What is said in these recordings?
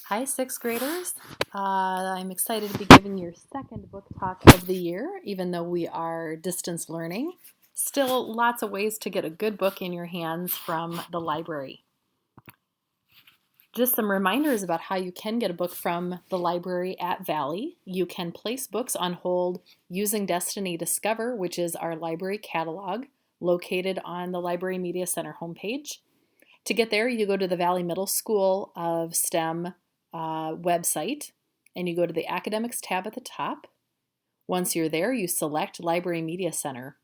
Hi, sixth graders. I'm excited to be giving your second book talk of the year, even though we are distance learning. Still lots of ways to get a good book in your hands from the library. Just some reminders about how you can get a book from the library at Valley. You can place books on hold using Destiny Discover, which is our library catalog located on the Library Media Center homepage. To get there, you go to the Valley Middle School of STEM website, and you go to the Academics tab at the top. Once you're there, you select Library Media Center,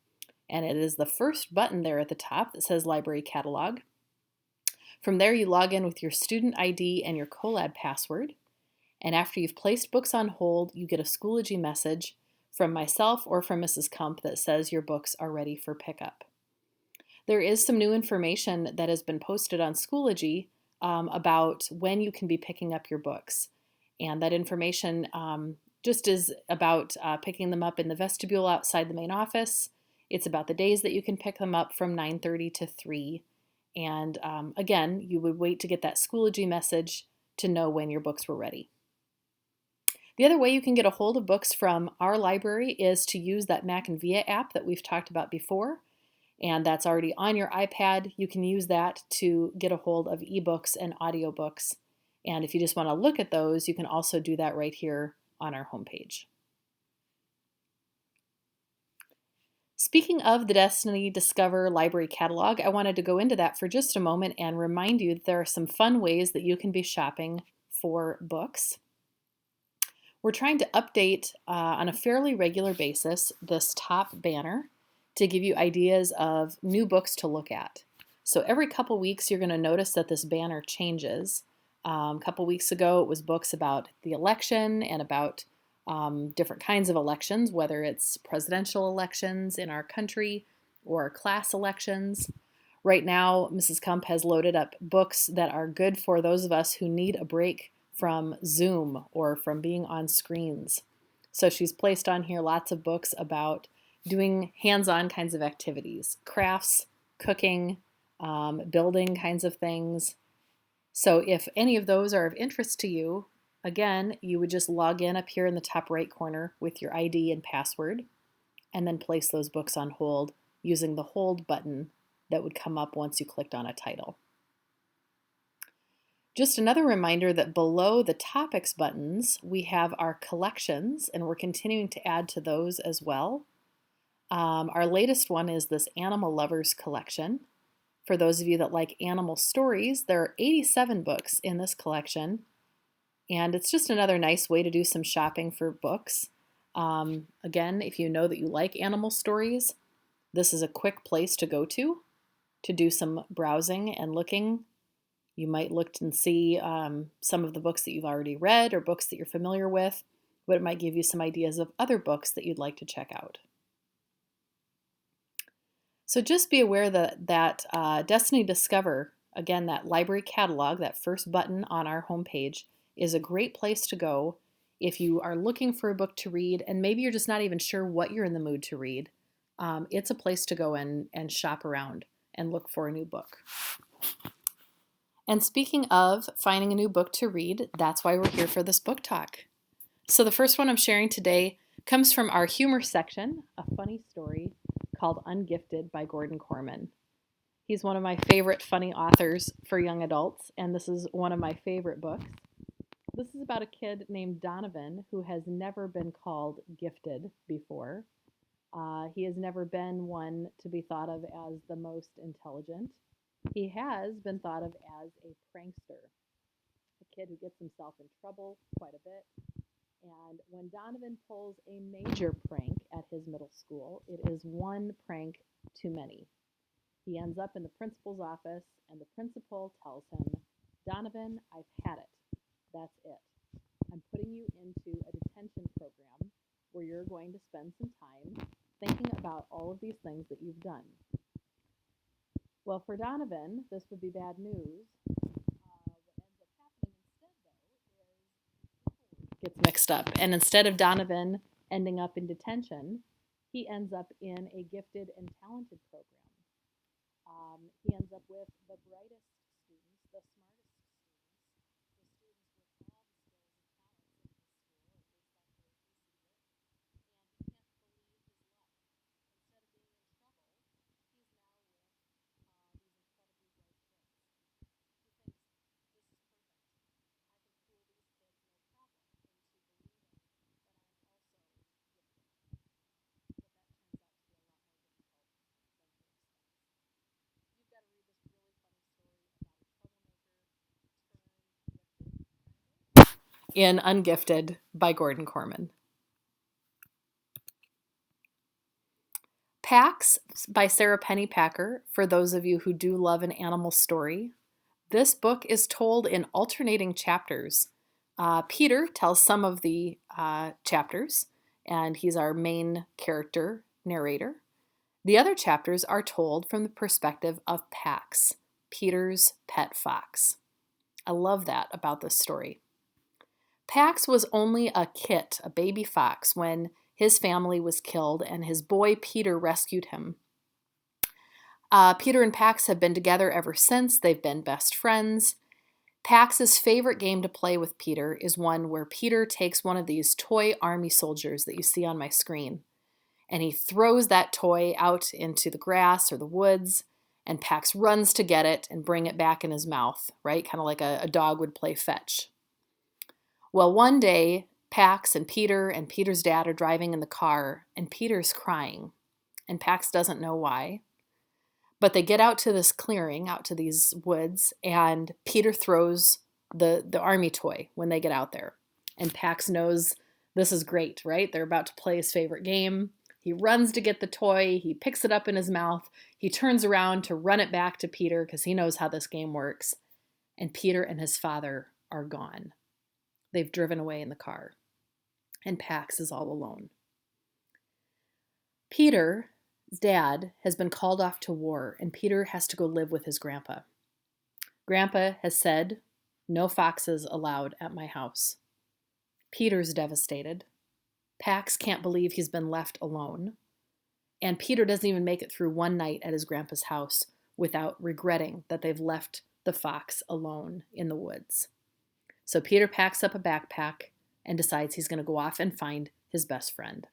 and it is the first button there at the top that says Library Catalog. From there, you log in with your student ID and your Colab password, and after you've placed books on hold, you get a Schoology message from myself or from Mrs. Kump that says your books are ready for pickup. There is some new information that has been posted on Schoology about when you can be picking up your books. And that information just is about picking them up in the vestibule outside the main office. It's about the days that you can pick them up from 9:30 to 3. And again, you would wait to get that Schoology message to know when your books were ready. The other way you can get a hold of books from our library is to use that Mac and Via app that we've talked about before. And that's already on your iPad. You can use that to get a hold of ebooks and audiobooks. And if you just want to look at those, you can also do that right here on our homepage. Speaking of the Destiny Discover Library Catalog, I wanted to go into that for just a moment and remind you that there are some fun ways that you can be shopping for books. We're trying to update on a fairly regular basis this top banner to give you ideas of new books to look at. So every couple weeks you're going to notice that this banner changes. A couple weeks ago it was books about the election and about different kinds of elections, whether it's presidential elections in our country or class elections. Right now, Mrs. Kump has loaded up books that are good for those of us who need a break from Zoom or from being on screens. So she's placed on here lots of books about doing hands-on kinds of activities, crafts, cooking, building kinds of things. So if any of those are of interest to you, again, you would just log in up here in the top right corner with your ID and password, and then place those books on hold using the hold button that would come up once you clicked on a title. Just another reminder that below the topics buttons, we have our collections, and we're continuing to add to those as well. Our latest one is this Animal Lovers collection. For those of you that like animal stories, there are 87 books in this collection, and it's just another nice way to do some shopping for books. Again, if you know that you like animal stories, this is a quick place to go to do some browsing and looking. You might look and see some of the books that you've already read or books that you're familiar with, but it might give you some ideas of other books that you'd like to check out. So just be aware that Destiny Discover, again, that library catalog, that first button on our homepage, is a great place to go if you are looking for a book to read and maybe you're just not even sure what you're in the mood to read. It's a place to go and shop around and look for a new book. And speaking of finding a new book to read, that's why we're here for this book talk. So the first one I'm sharing today comes from our humor section, a funny story called Ungifted by Gordon Corman. He's one of my favorite funny authors for young adults, and this is one of my favorite books. This is about a kid named Donovan who has never been called gifted before. He has never been one to be thought of as the most intelligent. He has been thought of as a prankster, a kid who gets himself in trouble quite a bit. And when Donovan pulls a major prank at his middle school, it is one prank too many. He ends up in the principal's office, and the principal tells him, "Donovan, I've had it. That's it. I'm putting you into a detention program where you're going to spend some time thinking about all of these things that you've done." Well, for Donovan, this would be bad news. What ends up happening instead, though, is gets mixed up. And instead of Donovan ending up in detention, he ends up in a gifted and talented program. He ends up with the brightest students, the smartest students, the students with in Ungifted by Gordon Corman. Pax by Sarah Pennypacker, for those of you who do love an animal story. This book is told in alternating chapters. Peter tells some of the chapters, and he's our main character narrator. The other chapters are told from the perspective of Pax, Peter's pet fox. I love that about this story. Pax was only a kit, a baby fox, when his family was killed and his boy Peter rescued him. Peter and Pax have been together ever since. They've been best friends. Pax's favorite game to play with Peter is one where Peter takes one of these toy army soldiers that you see on my screen, and he throws that toy out into the grass or the woods, and Pax runs to get it and bring it back in his mouth, right? Kind of like a dog would play fetch. Well, one day, Pax and Peter's dad are driving in the car, and Peter's crying, and Pax doesn't know why. But they get out to this clearing, out to these woods, and Peter throws the army toy when they get out there. And Pax knows this is great, right? They're about to play his favorite game. He runs to get the toy. He picks it up in his mouth. He turns around to run it back to Peter because he knows how this game works. And Peter and his father are gone. They've driven away in the car. And Pax is all alone. Peter's dad has been called off to war, and Peter has to go live with his grandpa. Grandpa has said, "No foxes allowed at my house." Peter's devastated. Pax can't believe he's been left alone. And Peter doesn't even make it through one night at his grandpa's house without regretting that they've left the fox alone in the woods. So Peter packs up a backpack and decides he's going to go off and find his best friend.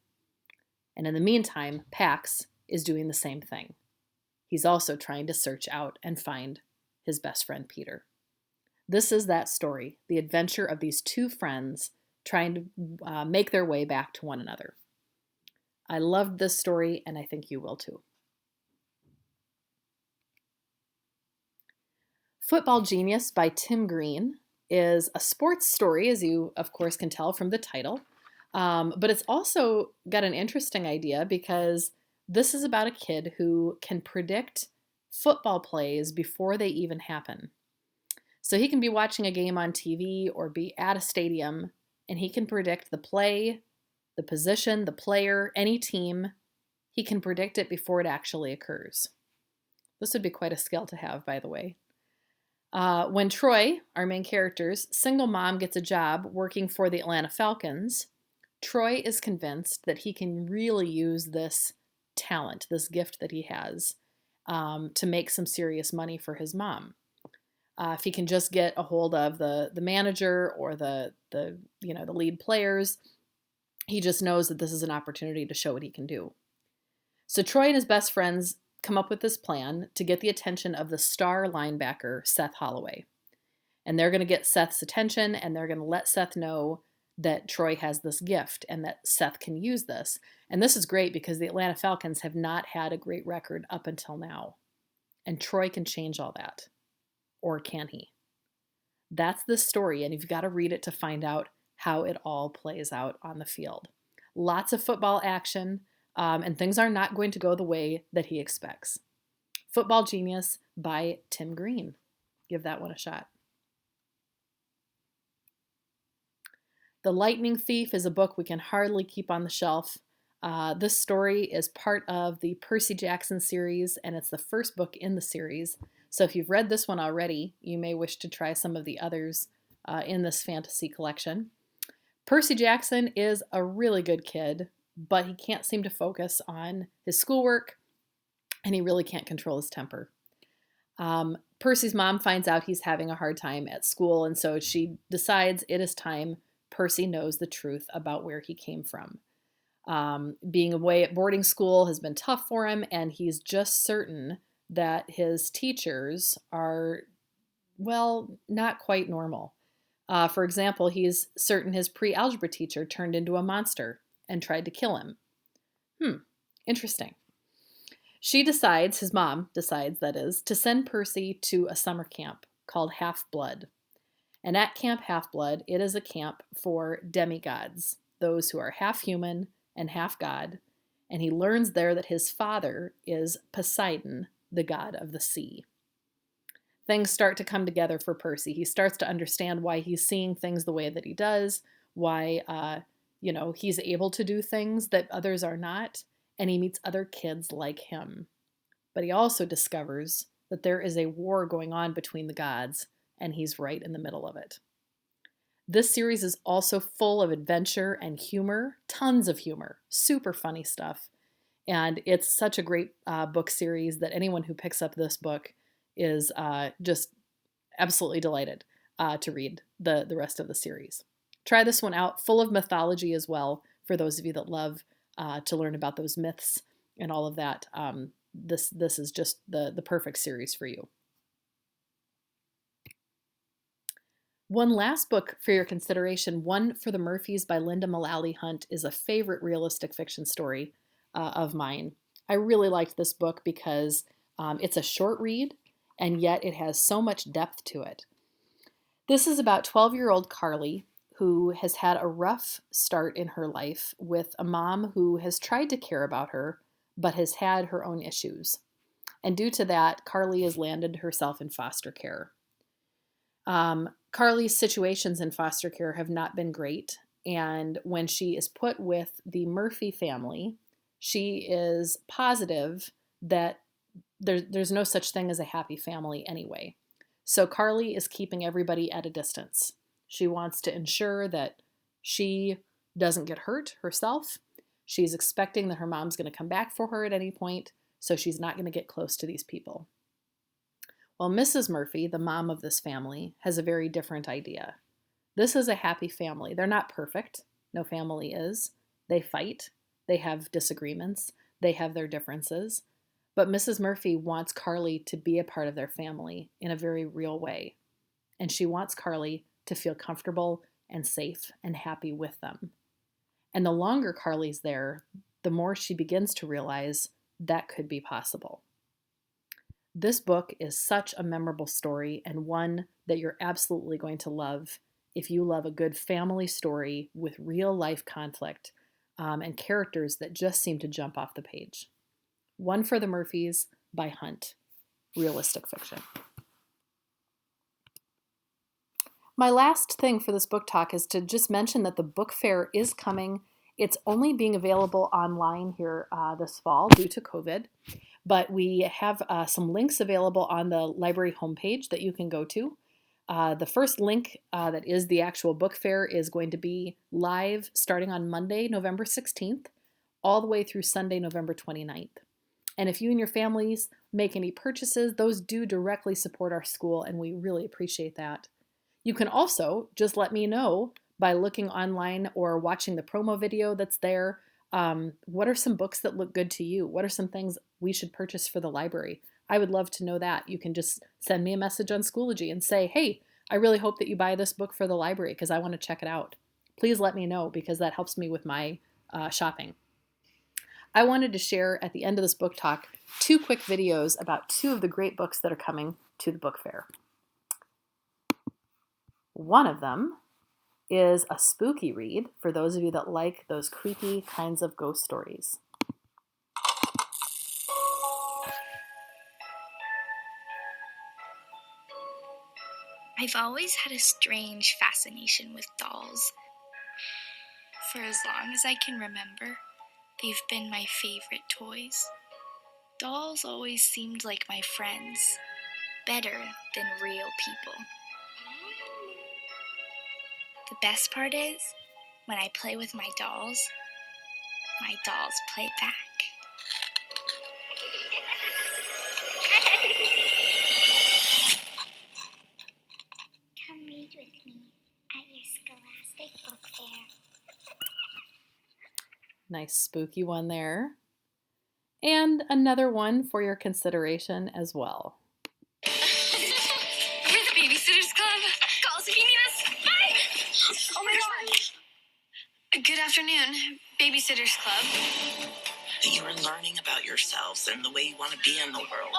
And in the meantime, Pax is doing the same thing. He's also trying to search out and find his best friend, Peter. This is that story, the adventure of these two friends trying to make their way back to one another. I loved this story, and I think you will too. Football Genius by Tim Green is a sports story, as you, of course, can tell from the title. But it's also got an interesting idea because this is about a kid who can predict football plays before they even happen. So he can be watching a game on TV or be at a stadium, and he can predict the play, the position, the player, any team. He can predict it before it actually occurs. This would be quite a skill to have, by the way. When Troy, our main character's single mom, gets a job working for the Atlanta Falcons, Troy is convinced that he can really use this talent, this gift that he has, to make some serious money for his mom. If he can just get a hold of the manager or the lead players, he just knows that this is an opportunity to show what he can do. So Troy and his best friends come up with this plan to get the attention of the star linebacker, Seth Holloway. And they're going to get Seth's attention, and they're going to let Seth know that Troy has this gift and that Seth can use this. And this is great because the Atlanta Falcons have not had a great record up until now. And Troy can change all that. Or can he? That's the story, and you've got to read it to find out how it all plays out on the field. Lots of football action, and things are not going to go the way that he expects. Football Genius by Tim Green. Give that one a shot. The Lightning Thief is a book we can hardly keep on the shelf. This story is part of the Percy Jackson series, and it's the first book in the series. So if you've read this one already, you may wish to try some of the others in this fantasy collection. Percy Jackson is a really good kid, but he can't seem to focus on his schoolwork, and he really can't control his temper. Percy's mom finds out he's having a hard time at school, and so she decides it is time Percy knows the truth about where he came from. Being away at boarding school has been tough for him, and he's just certain that his teachers are, well, not quite normal. For example, he's certain his pre-algebra teacher turned into a monster and tried to kill him. Interesting. His mom decides, that is, to send Percy to a summer camp called Half-Blood. And at Camp Half-Blood, it is a camp for demigods, those who are half human and half god. And he learns there that his father is Poseidon, the god of the sea. Things start to come together for Percy. He starts to understand why he's seeing things the way that he does, why he's able to do things that others are not, and he meets other kids like him. But he also discovers that there is a war going on between the gods, and he's right in the middle of it. This series is also full of adventure and humor, tons of humor, super funny stuff. And it's such a great book series that anyone who picks up this book is just absolutely delighted to read the rest of the series. Try this one out, full of mythology as well, for those of you that love to learn about those myths and all of that. This is just the perfect series for you. One last book for your consideration, One for the Murphys by Linda Mullally Hunt, is a favorite realistic fiction story of mine. I really liked this book because it's a short read, and yet it has so much depth to it. This is about 12-year-old Carly, who has had a rough start in her life with a mom who has tried to care about her, but has had her own issues. And due to that, Carly has landed herself in foster care. Carly's situations in foster care have not been great, and when she is put with the Murphy family, she is positive that there's no such thing as a happy family anyway. So Carly is keeping everybody at a distance. She wants to ensure that she doesn't get hurt herself. She's expecting that her mom's going to come back for her at any point, so she's not going to get close to these people. Well, Mrs. Murphy, the mom of this family, has a very different idea. This is a happy family. They're not perfect. No family is. They fight. They have disagreements. They have their differences. But Mrs. Murphy wants Carly to be a part of their family in a very real way. And she wants Carly to feel comfortable and safe and happy with them. And the longer Carly's there, the more she begins to realize that could be possible. This book is such a memorable story, and one that you're absolutely going to love if you love a good family story with real life conflict and characters that just seem to jump off the page. One for the Murphys by Hunt, realistic fiction. My last thing for this book talk is to just mention that the book fair is coming. It's only being available online here this fall due to COVID. But we have some links available on the library homepage that you can go to. The first link that is the actual book fair is going to be live starting on Monday, November 16th, all the way through Sunday, November 29th. And if you and your families make any purchases, those do directly support our school, and we really appreciate that. You can also just let me know by looking online or watching the promo video that's there. What are some books that look good to you? What are some things we should purchase for the library? I would love to know that. You can just send me a message on Schoology and say, hey, I really hope that you buy this book for the library because I want to check it out. Please let me know because that helps me with my shopping. I wanted to share at the end of this book talk 2 quick videos about 2 of the great books that are coming to the book fair. One of them is a spooky read for those of you that like those creepy kinds of ghost stories. I've always had a strange fascination with dolls. For as long as I can remember, they've been my favorite toys. Dolls always seemed like my friends, better than real people. The best part is, when I play with my dolls play back. Come read with me at your Scholastic Book Fair. Nice spooky one there. And another one for your consideration as well. We're the Babysitters Club. Call us if you need us. Bye! Oh my God. Good afternoon, Babysitters Club. You are learning about yourselves and the way you want to be in the world.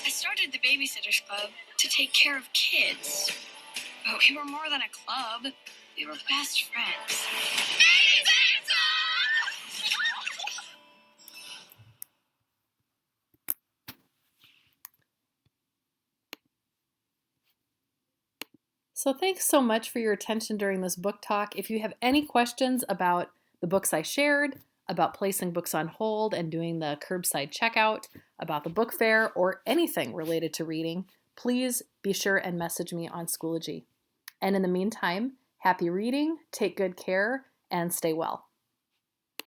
I started the Babysitters Club to take care of kids. But we were more than a club. We were best friends. So thanks so much for your attention during this book talk. If you have any questions about the books I shared, about placing books on hold and doing the curbside checkout, about the book fair, or anything related to reading, please be sure and message me on Schoology. And in the meantime, happy reading, take good care, and stay well.